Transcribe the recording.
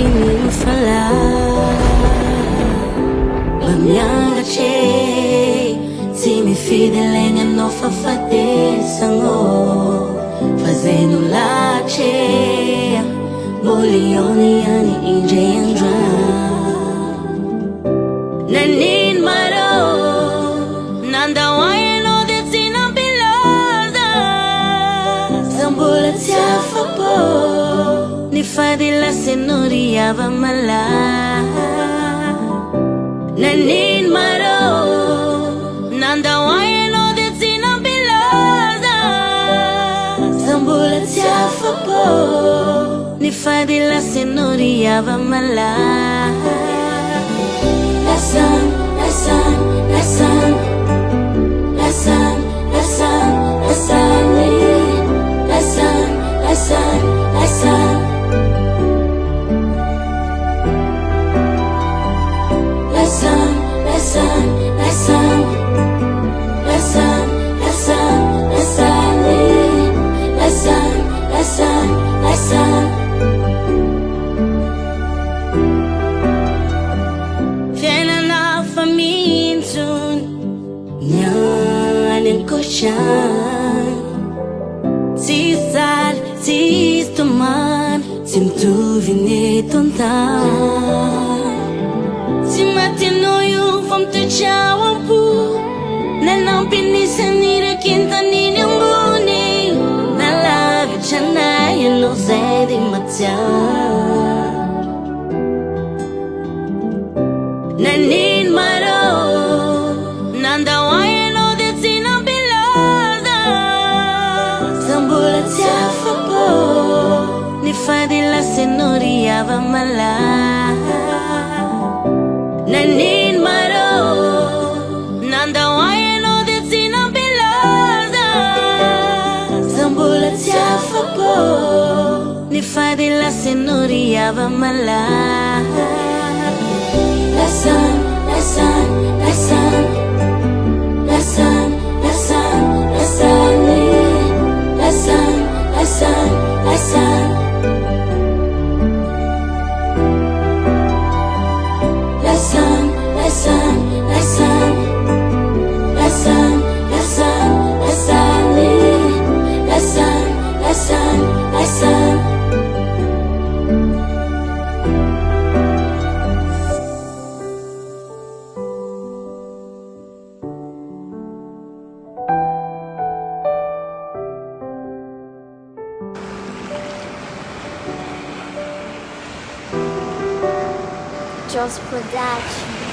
vini më falar. Ma mianga c'è, se mi fidele nga no fa fatesango, fazendo la c'è, bolioni ani inje andra. Nanin maro, nanda waino de sinang pilarda, zambula tiafa po, ni fadila senoria va mala. Nanin maro, nanda waino de sinang pilarda, zambula tiafa po, ni fadila senoria va mala. Lasan, lasan, lasan, lasan, lasan, lasan, lasan, lasan, lasan. Lasan, lasan, lasan, lasan, lasan, lasan, lasan, lasan, lasan. Nyanin ko siya, si sad, si tuman, simtu vinitontan. Si matino yung fam tu chawang pu, nanang pinisan nira kinta ninyang buni, nalaga chana yung lo zedi matyan. Nanin maro, nanda waino de sinang pilarda, zambula tiafa po, ni fadila senoria va mala. Nanin maro, nanda waino de sinang pilarda, zambula tiafa po, ni fadila senoria va mala. Lasan, lasan, lasan, lasan, lasan, lasan, lasan, lasan, lasan. Lasan, lasan, lasan, lasan, lasan, lasan, lasan, lasan, lasan. Just Production.